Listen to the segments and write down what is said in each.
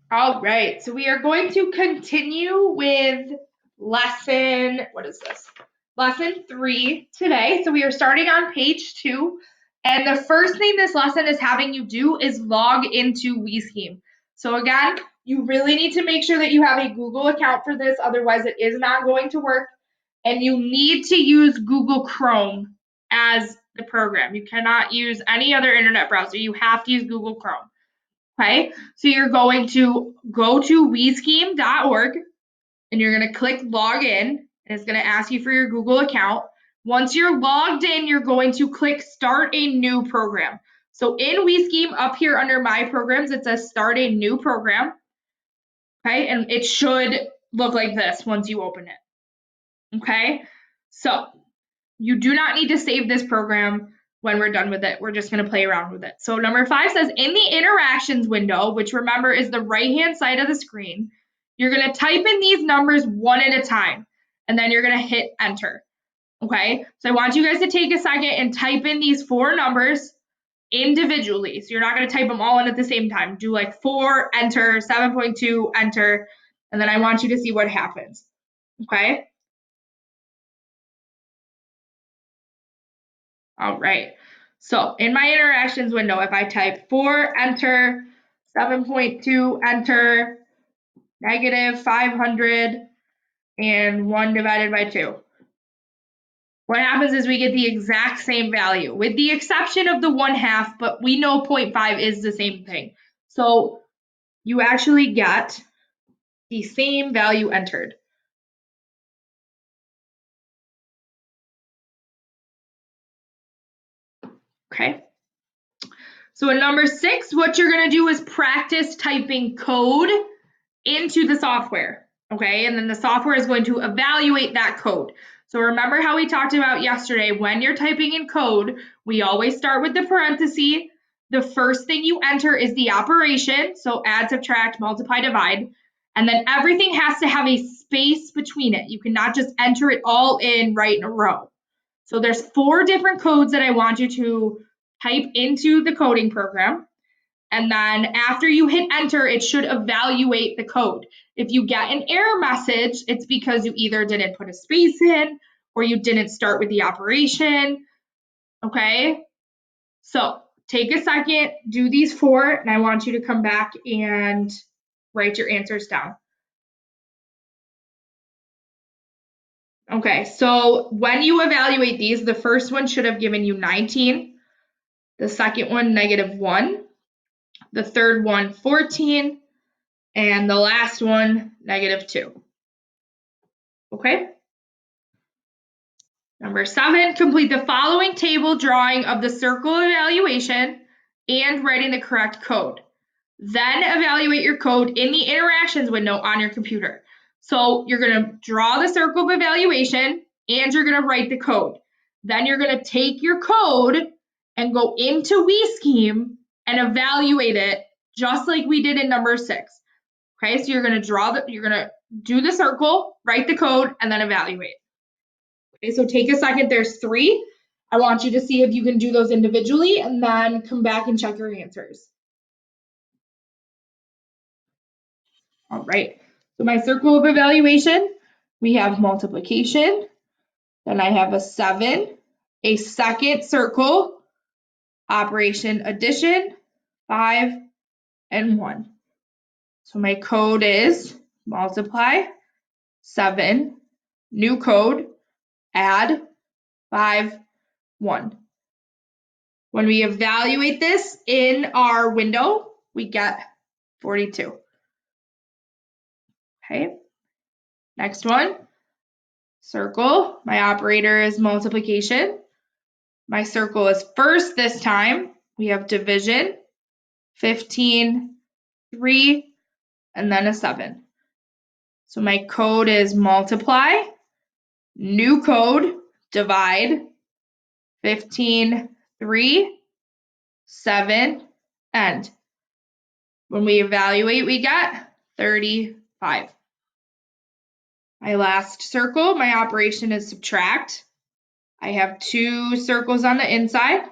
All right, so we are going to continue with lesson, what is this? Lesson 3 today. So we are starting on page 2. And the first thing this lesson is having you do is log into WeScheme. So again, you really need to make sure that you have a Google account for this, otherwise it is not going to work. And you need to use Google Chrome as the program. You cannot use any other internet browser. You have to use Google Chrome. Okay, so you're going to go to wescheme.org and you're going to click login, and it's going to ask you for your Google account. Once you're logged in, you're going to click start a new program. So in WeScheme, up here under my programs, it says start a new program. Okay, and it should look like this once you open it. Okay, so you do not need to save this program when we're done with it. We're just going to play around with it. So number 5 says in the interactions window, which remember is the right-hand side of the screen, you're going to type in these numbers one at a time, and then you're going to hit enter. Okay, so I want you guys to take a second and type in these 4 numbers individually. So you're not going to type them all in at the same time. Do like 4, enter, 7.2, enter, and then I want you to see what happens. Okay? All right. So in my interactions window, if I type 4, enter, 7.2, enter, negative 500, and 1 divided by 2. What happens is we get the exact same value, with the exception of the 1/2, but we know 0.5 is the same thing. So you actually get the same value entered. Okay. So in number 6, what you're going to do is practice typing code into the software, okay? And then the software is going to evaluate that code. So remember how we talked about yesterday, when you're typing in code, we always start with the parenthesis. The first thing you enter is the operation, so add, subtract, multiply, divide, and then everything has to have a space between it. You cannot just enter it all in right in a row. So there's 4 different codes that I want you to type into the coding program. And then after you hit enter, it should evaluate the code. If you get an error message, it's because you either didn't put a space in or you didn't start with the operation. Okay? So take a second, do these 4, and I want you to come back and write your answers down. Okay, so when you evaluate these, the first one should have given you 19, the second one, -1, the third one, 14, and the last one, -2. Okay? Number 7, complete the following table drawing of the circle evaluation and writing the correct code. Then evaluate your code in the interactions window on your computer. So you're going to draw the circle of evaluation and you're going to write the code. Then you're going to take your code and go into WeScheme and evaluate it just like we did in number 6. Okay, so you're going to do the circle, write the code, and then evaluate. Okay, so take a second. There's 3. I want you to see if you can do those individually and then come back and check your answers. All right. So my circle of evaluation, we have multiplication. Then I have a 7, a second circle, operation addition, 5, and 1. So my code is multiply, 7, new code, add, 5, 1. When we evaluate this in our window, we get 42. Okay, next one, circle. My operator is multiplication. My circle is first this time. We have division, 15, 3, and then a 7. So my code is multiply, new code, divide, 15, 3, 7, end. When we evaluate, we get 35. My last circle, my operation is subtract. I have 2 circles on the inside.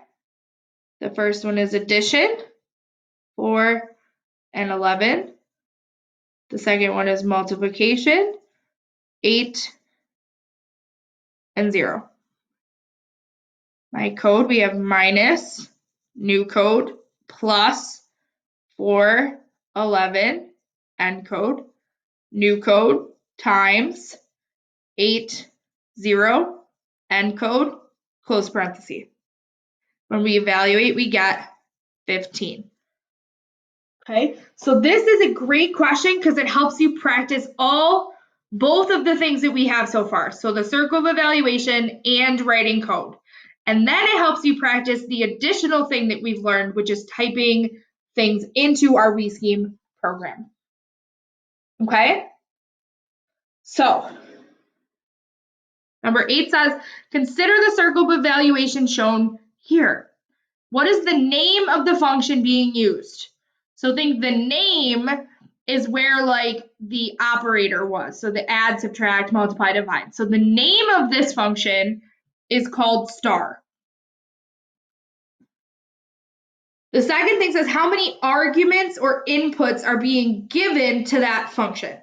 The first one is addition, 4 and 11. The second one is multiplication, 8 and 0. My code, we have minus, new code, plus 4, 11, end code, new code, times 8, 0, end code, close parenthesis. When we evaluate, we get 15. Okay, so this is a great question because it helps you practice both of the things that we have so far. So the circle of evaluation and writing code. And then it helps you practice the additional thing that we've learned, which is typing things into our WeScheme program. Okay? So, number 8 says, consider the circle of evaluation shown here. What is the name of the function being used? So think the name is where like the operator was. So the add, subtract, multiply, divide. So the name of this function is called star. The second thing says how many arguments or inputs are being given to that function.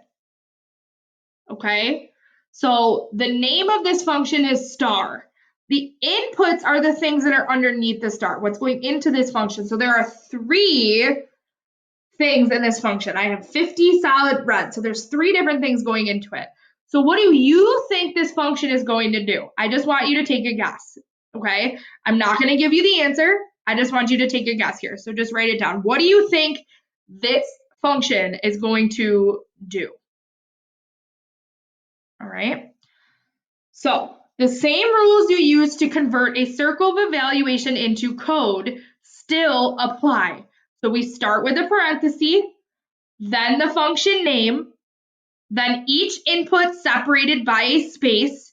Okay, so the name of this function is star. The inputs are the things that are underneath the star, what's going into this function. So there are 3 things in this function. I have 50 solid red, so there's 3 different things going into it. So what do you think this function is going to do? I just want you to take a guess, okay? I'm not going to give you the answer. I just want you to take a guess here. So just write it down. What do you think this function is going to do? All right. So the same rules you use to convert a circle of evaluation into code still apply. So we start with a parenthesis, then the function name, then each input separated by a space,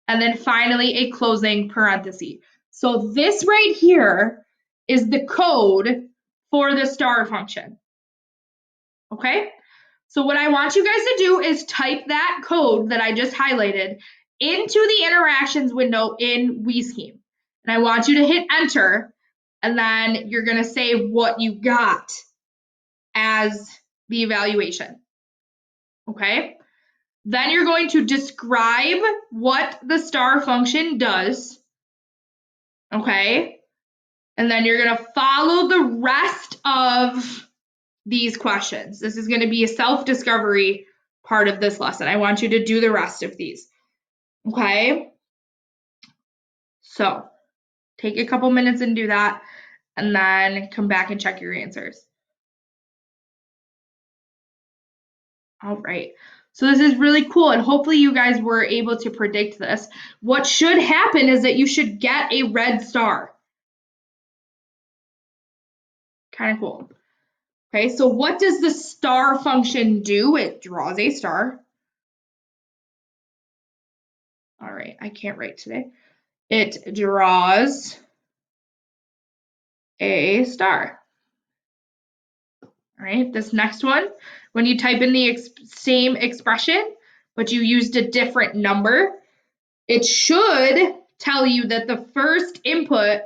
and then finally a closing parenthesis. So this right here is the code for the star function. Okay? So what I want you guys to do is type that code that I just highlighted into the interactions window in WeScheme. And I want you to hit enter, and then you're going to say what you got as the evaluation. Okay? Then you're going to describe what the star function does. Okay? And then you're going to follow the rest of these questions. This is going to be a self-discovery part of this lesson. I want you to do the rest of these. Okay? So take a couple minutes and do that, and then come back and check your answers. All right. So this is really cool, and hopefully you guys were able to predict this. What should happen is that you should get a red star. Kind of cool. Okay, so what does the star function do? It draws a star. All right, I can't write today. It draws a star. All right, this next one, when you type in the same expression, but you used a different number, it should tell you that the first input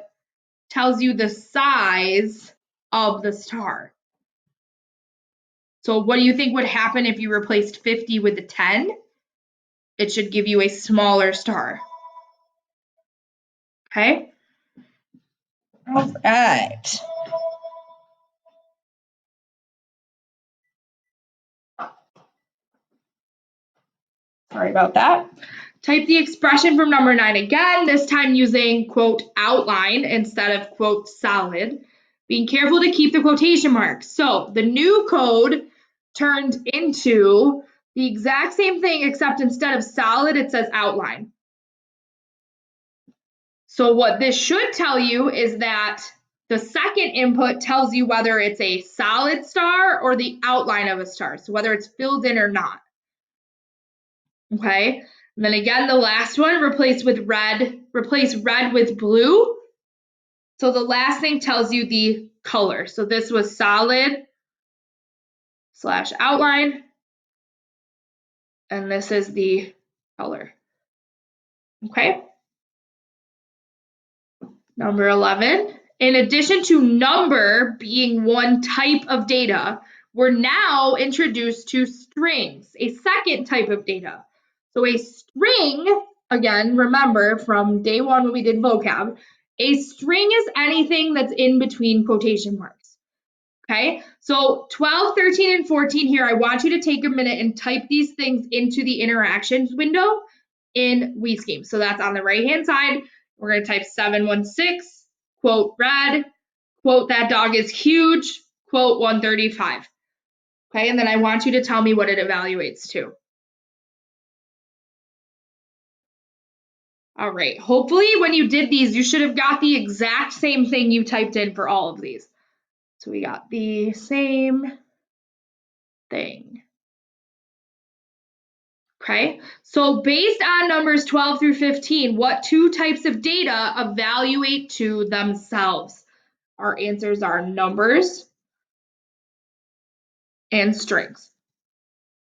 tells you the size of the star. So what do you think would happen if you replaced 50 with a 10? It should give you a smaller star. Okay? All right. Sorry about that. Type the expression from number 9 again, this time using quote outline instead of quote solid. Being careful to keep the quotation marks. So the new code turned into the exact same thing, except instead of solid, it says outline. So what this should tell you is that the second input tells you whether it's a solid star or the outline of a star, so whether it's filled in or not. Okay, and then again, the last one, replace red with blue. So the last thing tells you the color. So this was solid / outline, and this is the color. Okay. Number 11, in addition to number being one type of data, we're now introduced to strings, a second type of data. So a string, again, remember from day one when we did vocab, a string is anything that's in between quotation marks. Okay, so 12, 13, and 14 here, I want you to take a minute and type these things into the interactions window in WeScheme. So that's on the right-hand side. We're going to type 716, quote red, quote that dog is huge, quote 135. Okay, and then I want you to tell me what it evaluates to. All right, hopefully when you did these, you should have got the exact same thing you typed in for all of these. So we got the same thing. Okay, so based on numbers 12 through 15, what two types of data evaluate to themselves? Our answers are numbers and strings.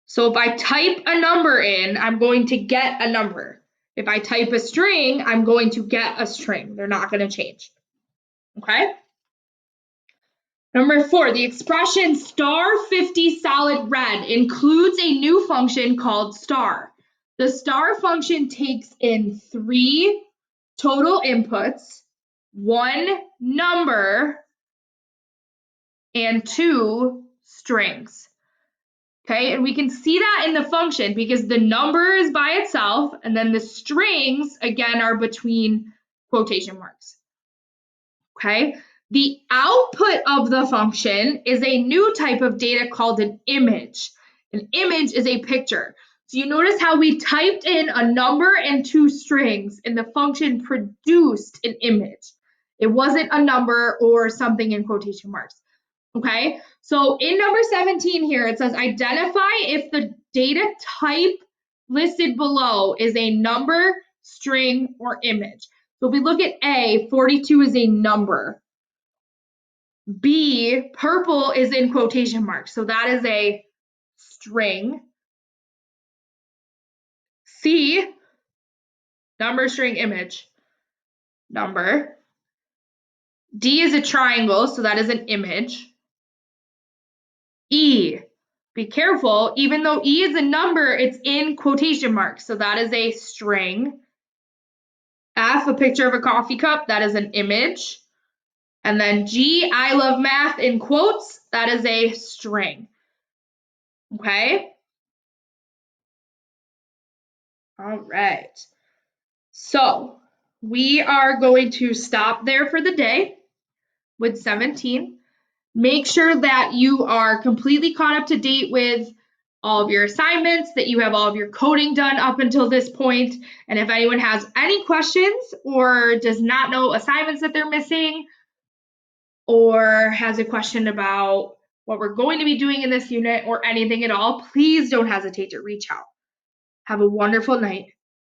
So if I type a number in, I'm going to get a number. If I type a string, I'm going to get a string. They're not going to change. Okay? Number 4, the expression star 50 solid red includes a new function called star. The star function takes in 3 total inputs, 1 number, and 2 strings. Okay, and we can see that in the function because the number is by itself and then the strings, again, are between quotation marks. Okay, the output of the function is a new type of data called an image. An image is a picture. So you notice how we typed in a number and 2 strings and the function produced an image. It wasn't a number or something in quotation marks. Okay, so in number 17 here, it says identify if the data type listed below is a number, string, or image. So if we look at A, 42 is a number. B, purple is in quotation marks, so that is a string. C, number, string, image, number. D is a triangle, so that is an image. E, be careful, even though E is a number, it's in quotation marks, so that is a string. F, a picture of a coffee cup, that is an image. And then G, I love math in quotes, that is a string. Okay? All right. So we are going to stop there for the day with 17. Make sure that you are completely caught up to date with all of your assignments, that you have all of your coding done up until this point. And if anyone has any questions or does not know assignments that they're missing or has a question about what we're going to be doing in this unit or anything at all, please don't hesitate to reach out. Have a wonderful night.